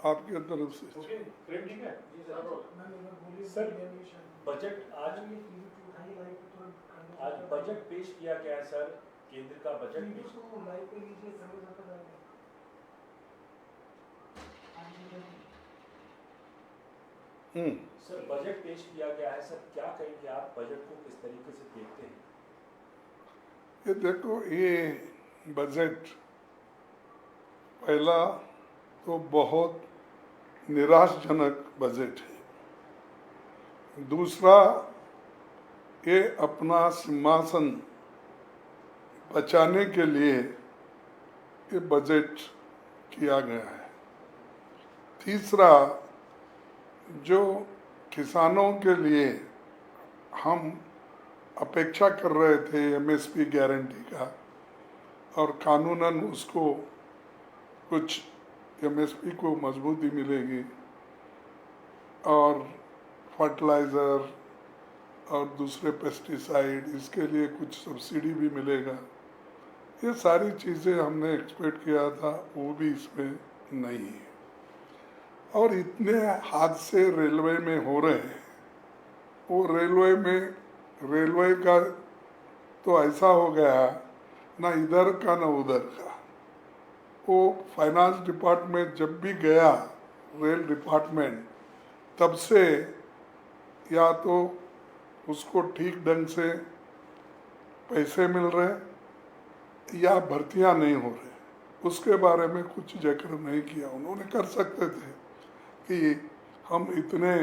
आपके तरफ से। ओके, फ्रेम ठीक है जी सर। बजट आज बजट पेश किया गया है सर, केंद्र का बजट पेश। सर बजट पेश किया गया है सर, क्या कहेंगे आप, बजट को किस तरीके से देखते हैं? ये देखो, ये बजट पहला तो बहुत निराशजनक बजट है। दूसरा, ये अपना सिंहासन बचाने के लिए ये बजट किया गया है। तीसरा, जो किसानों के लिए हम अपेक्षा कर रहे थे एमएसपी गारंटी का, और कानूनन उसको कुछ एमएसपी को मजबूती मिलेगी और फर्टिलाइज़र और दूसरे पेस्टिसाइड, इसके लिए कुछ सब्सिडी भी मिलेगा। ये सारी चीज़ें हमने एक्सपेक्ट किया था, वो भी इसमें नहीं है। और इतने हादसे रेलवे में हो रहे हैं, वो रेलवे का तो ऐसा हो गया, ना इधर का ना उधर का। वो फाइनेंस डिपार्टमेंट जब भी गया, रेल डिपार्टमेंट, तब से या तो उसको ठीक ढंग से पैसे मिल रहे या भर्तियां नहीं हो रही, उसके बारे में कुछ जिक्र नहीं किया। उन्होंने कर सकते थे कि हम इतने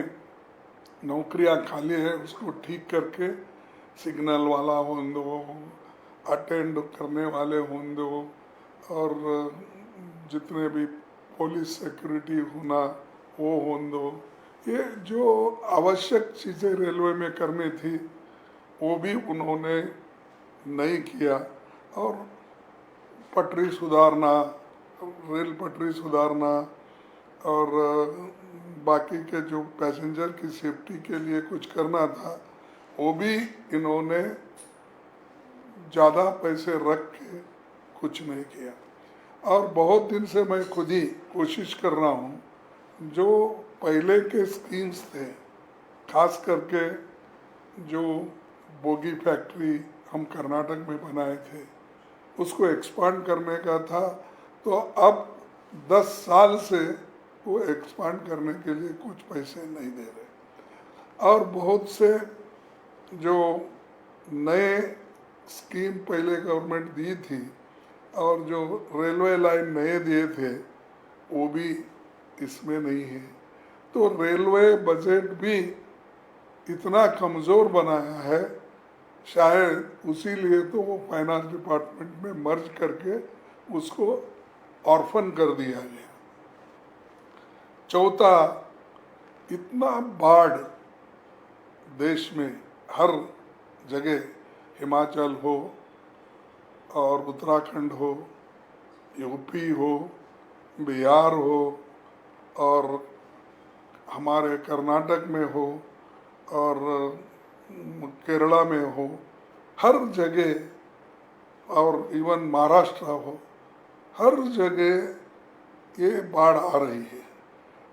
नौकरियां खाली है, उसको ठीक करके सिग्नल वाला हों दो, अटेंड करने वाले हों दो, और जितने भी पुलिस सिक्योरिटी होना वो हों दो। ये जो आवश्यक चीज़ें रेलवे में करनी थी वो भी उन्होंने नहीं किया। और पटरी सुधारना, रेल पटरी सुधारना, और बाकी के जो पैसेंजर की सेफ्टी के लिए कुछ करना था, वो भी इन्होंने ज़्यादा पैसे रख के कुछ नहीं किया। और बहुत दिन से मैं खुद ही कोशिश कर रहा हूँ, जो पहले के स्कीम्स थे, खास करके जो बोगी फैक्ट्री हम कर्नाटक में बनाए थे, उसको एक्सपांड करने का था। तो अब 10 साल से वो एक्सपांड करने के लिए कुछ पैसे नहीं दे रहे। और बहुत से जो नए स्कीम पहले गवर्नमेंट दी थी और जो रेलवे लाइन नए दिए थे, वो भी इसमें नहीं है। तो रेलवे बजट भी इतना कमज़ोर बनाया है, शायद उसी लिए तो वो फाइनेंस डिपार्टमेंट में मर्ज करके उसको ऑर्फन कर दिया गया। चौथा, इतना बाढ़ देश में हर जगह, हिमाचल हो और उत्तराखंड हो, यूपी हो, बिहार हो और हमारे कर्नाटक में हो और केरला में हो, हर जगह, और इवन महाराष्ट्र हो, हर जगह ये बाढ़ आ रही है।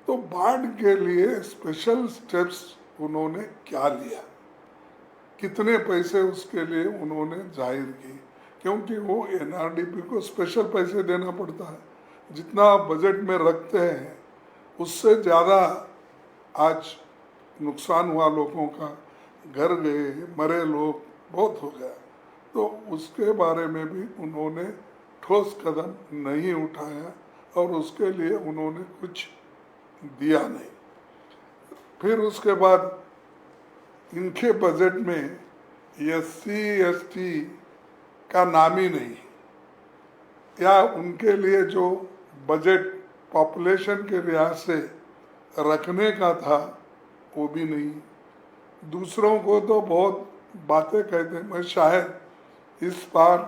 तो बाढ़ के लिए स्पेशल स्टेप्स उन्होंने क्या लिया, कितने पैसे उसके लिए उन्होंने जाहिर किए, क्योंकि वो एनआरडीपी को स्पेशल पैसे देना पड़ता है। जितना बजट में रखते हैं उससे ज़्यादा आज नुकसान हुआ, लोगों का घर गए, मरे लोग बहुत हो गया। तो उसके बारे में भी उन्होंने ठोस कदम नहीं उठाया और उसके लिए उन्होंने कुछ दिया नहीं। फिर उसके बाद इनके बजट में एससी एसटी का नाम ही नहीं, या उनके लिए जो बजट पॉपुलेशन के लिहाज से रखने का था वो भी नहीं। दूसरों को तो बहुत बातें कहते हैं, मैं शायद इस बार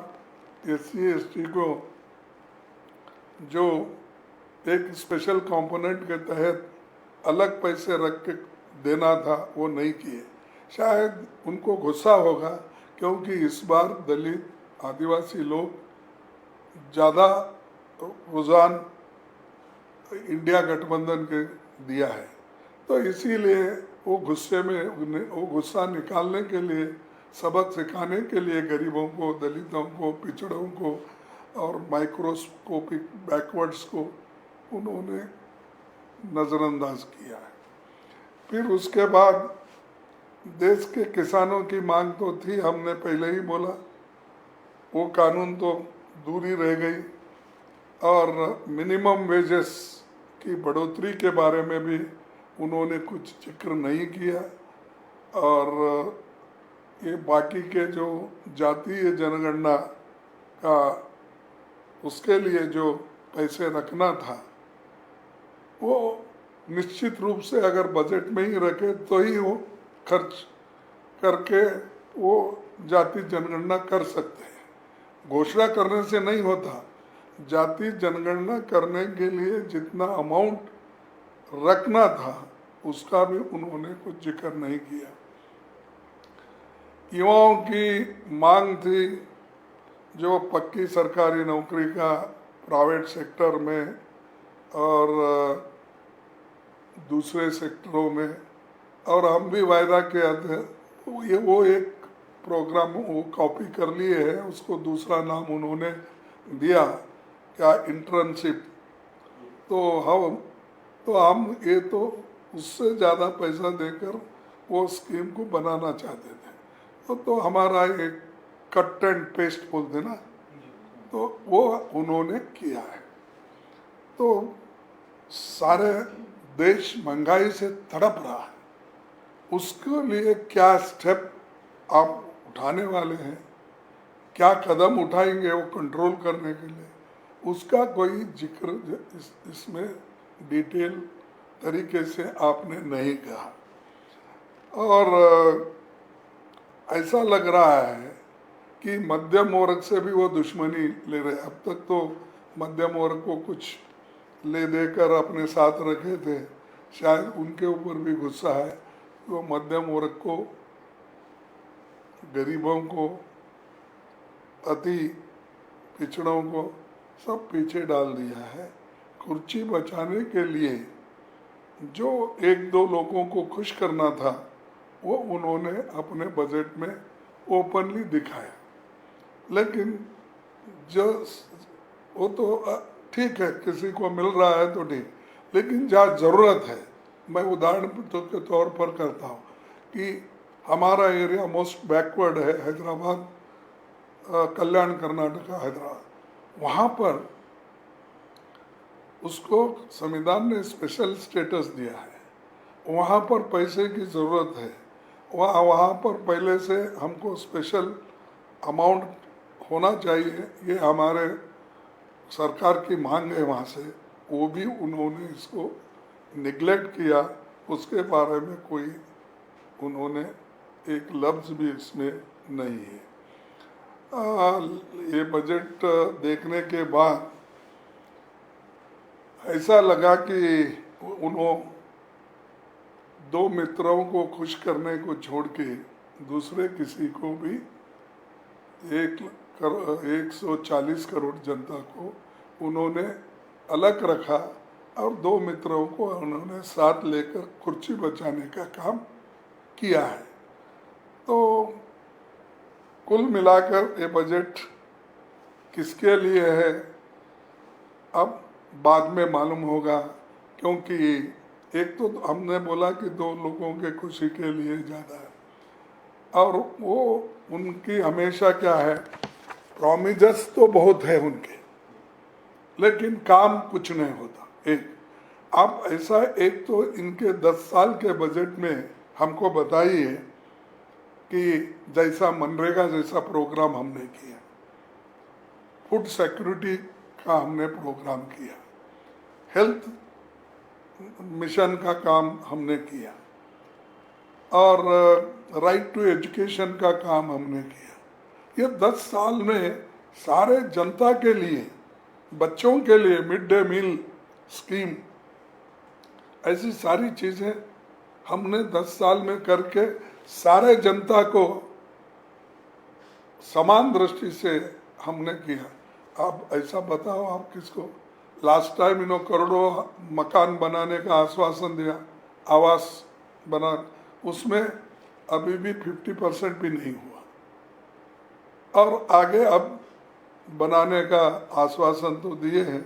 एससी एसटी को जो एक स्पेशल कंपोनेंट के तहत अलग पैसे रख के देना था वो नहीं किए। शायद उनको गुस्सा होगा, क्योंकि इस बार दलित आदिवासी लोग ज़्यादा रुझान इंडिया गठबंधन के दिया है। तो इसीलिए वो गुस्से में वो गुस्सा निकालने के लिए, सबक सिखाने के लिए गरीबों को, दलितों को, पिछड़ों को और माइक्रोस्कोपिक बैकवर्ड्स को उन्होंने नज़रअंदाज किया है। फिर उसके बाद देश के किसानों की मांग तो थी, हमने पहले ही बोला, वो कानून तो दूर ही रह गई। और मिनिमम वेजेस की बढ़ोतरी के बारे में भी उन्होंने कुछ जिक्र नहीं किया। और ये बाकी के जो जातीय जनगणना का उसके लिए जो पैसे रखना था, वो निश्चित रूप से अगर बजट में ही रखे तो ही वो खर्च करके वो जाति जनगणना कर सकते हैं। घोषणा करने से नहीं होता। जाति जनगणना करने के लिए जितना अमाउंट रखना था उसका भी उन्होंने कुछ जिक्र नहीं किया। युवाओं की मांग थी जो पक्की सरकारी नौकरी का प्राइवेट सेक्टर में और दूसरे सेक्टरों में, और हम भी वायदा किया था। वो एक प्रोग्राम वो कॉपी कर लिए है, उसको दूसरा नाम उन्होंने दिया क्या, इंटर्नशिप। तो हम ये तो उससे ज़्यादा पैसा देकर वो स्कीम को बनाना चाहते थे। तो हमारा एक कट एंड पेस्ट बोलते ना, तो वो उन्होंने किया है। तो सारे देश महंगाई से तड़प रहा है, उसके लिए क्या स्टेप आप उठाने वाले हैं, क्या कदम उठाएंगे वो कंट्रोल करने के लिए, उसका कोई जिक्र इसमें डिटेल तरीके से आपने नहीं कहा। और ऐसा लग रहा है कि मध्यम वर्ग से भी वो दुश्मनी ले रहे। अब तक तो मध्यम वर्ग को कुछ ले देकर अपने साथ रखे थे, शायद उनके ऊपर भी गुस्सा है। वो मध्यम वर्ग को, गरीबों को, अति पिछड़ों को सब पीछे डाल दिया है। कुर्सी बचाने के लिए जो एक दो लोगों को खुश करना था वो उन्होंने अपने बजट में ओपनली दिखाया। लेकिन जो वो तो ठीक है, किसी को मिल रहा है तो ठीक, लेकिन जहाँ ज़रूरत है, मैं उदाहरण के तौर पर करता हूँ कि हमारा एरिया मोस्ट बैकवर्ड है, हैदराबाद, कल्याण कर्नाटका हैदराबाद, वहाँ पर उसको संविधान ने स्पेशल स्टेटस दिया है। वहाँ पर पैसे की ज़रूरत है, वहाँ पर पहले से हमको स्पेशल अमाउंट होना चाहिए, ये हमारे सरकार की मांग है वहाँ से। वो भी उन्होंने इसको निगलेक्ट किया, उसके बारे में कोई उन्होंने एक लफ्ज़ भी इसमें नहीं है। ये बजट देखने के बाद ऐसा लगा कि उन्होंने दो मित्रों को खुश करने को छोड़ के दूसरे किसी को भी 140 करोड़ जनता को उन्होंने अलग रखा और दो मित्रों को उन्होंने साथ लेकर कुर्सी बचाने का काम किया है। तो कुल मिलाकर ये बजट किसके लिए है अब बाद में मालूम होगा, क्योंकि एक तो हमने बोला कि दो लोगों के खुशी के लिए ज़्यादा है, और वो उनकी हमेशा क्या है, प्रॉमिसेस तो बहुत है उनके, लेकिन काम कुछ नहीं होता। एक आप ऐसा एक तो इनके 10 साल के बजट में हमको बताइए कि जैसा मनरेगा जैसा प्रोग्राम हमने किया, फूड सिक्योरिटी का हमने प्रोग्राम किया, हेल्थ मिशन का काम हमने किया, और राइट टू एजुकेशन का काम हमने किया। ये 10 साल में सारे जनता के लिए, बच्चों के लिए मिड डे मील स्कीम, ऐसी सारी चीज़ें हमने 10 साल में करके सारे जनता को समान दृष्टि से हमने किया। आप ऐसा बताओ आप किसको, लास्ट टाइम इन्होंने करोड़ों मकान बनाने का आश्वासन दिया, आवास बना, उसमें अभी भी 50% भी नहीं हुआ। और आगे अब बनाने का आश्वासन तो दिए हैं,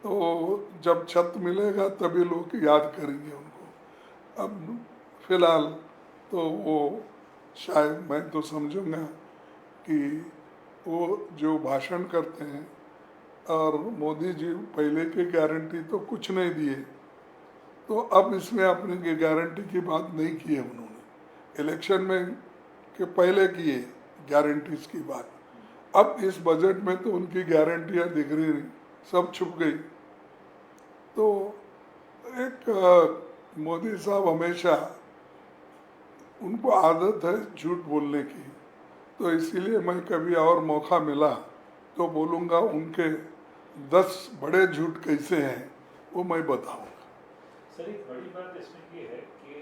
तो जब छत मिलेगा तभी लोग याद करेंगे उनको। अब फिलहाल तो वो शायद, मैं तो समझूंगा कि वो जो भाषण करते हैं, और मोदी जी पहले की गारंटी तो कुछ नहीं दिए, तो अब इसमें अपनी गारंटी की बात नहीं की है उन्होंने। इलेक्शन में के पहले किए गारंटीज की बात, अब इस बजट में तो उनकी गारंटियां दिख रही नहीं, सब छुप गई। तो एक मोदी साहब हमेशा, उनको आदत है झूठ बोलने की, तो इसीलिए मैं कभी और मौका मिला तो बोलूँगा उनके 10 बड़े झूठ कैसे हैं वो मैं बताऊँगा। सर, एक बड़ी बात इसमें ये है कि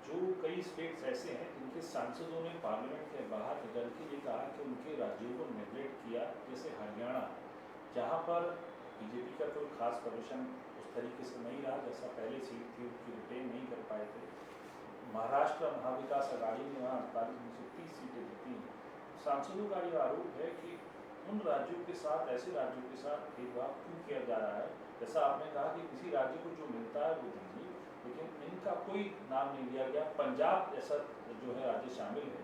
जो कई स्टेट्स ऐसे हैं जिनके सांसदों ने पार्लियामेंट के बाहर निकल के ये कहा कि उनके राज्यों को नेगलेक्ट किया, जैसे हरियाणा, जहाँ पर बीजेपी का कोई खास प्रदर्शन उस तरीके से नहीं रहा जैसा पहले सीट थी उसकी रिटेन नहीं कर पाए थे। महाराष्ट्र महाविकास अघाड़ी ने वहाँ 48 में से 30 सीटें जीती हैं। सांसदों का यह आरोप है कि उन राज्यों के साथ, ऐसे राज्यों के साथ भेदभाव क्यों किया जा रहा है। जैसा आपने कहा कि किसी राज्य को जो मिलता है वो दीजिए, लेकिन इनका कोई नाम नहीं लिया गया। पंजाब ऐसा जो है राज्य शामिल है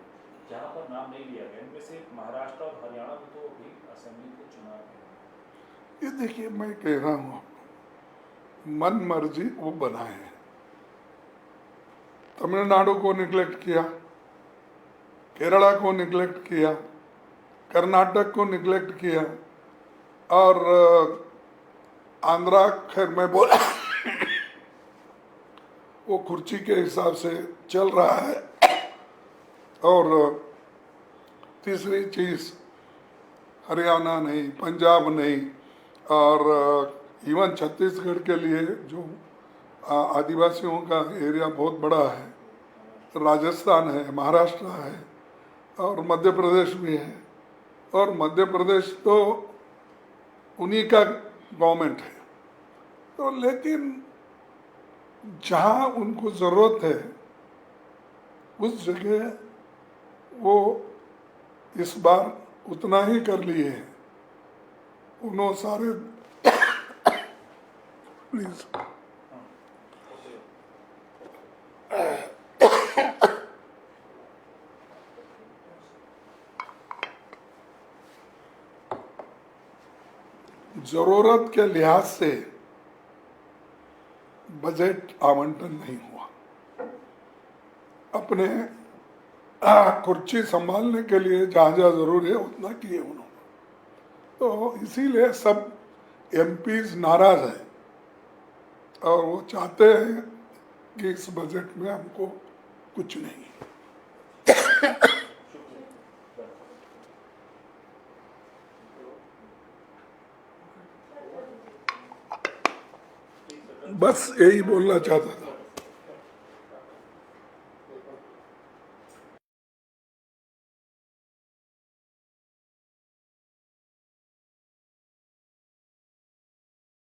जहाँ पर नाम नहीं लिया गया। इनमें से महाराष्ट्र और हरियाणा में तो अभी असेंबली के चुनाव है। ये देखिए, मैं कह रहा हूँ मन मर्जी वो बनाए हैं। तमिलनाडु को निगलेक्ट किया, केरला को निगलेक्ट किया, कर्नाटक को निगलेक्ट किया, और आंध्रा, खैर मैं बोला वो कुर्सी के हिसाब से चल रहा है। और तीसरी चीज, हरियाणा नहीं, पंजाब नहीं, और इवन छत्तीसगढ़ के लिए जो आदिवासियों का एरिया बहुत बड़ा है, राजस्थान है, महाराष्ट्र है, और मध्य प्रदेश भी है। और मध्य प्रदेश तो उन्हीं का गवर्नमेंट है। तो लेकिन जहाँ उनको ज़रूरत है उस जगह वो इस बार उतना ही कर लिए हैं। उन्होंने सारे प्लीज जरूरत के लिहाज से बजट आवंटन नहीं हुआ। अपने कुर्सी संभालने के लिए जहाँ जहाँ जरूरी है उतना किए उन्होंने। तो इसीलिए सब एमपीज नाराज हैं और वो चाहते हैं कि इस बजट में हमको कुछ नहीं। बस यही बोलना चाहता था।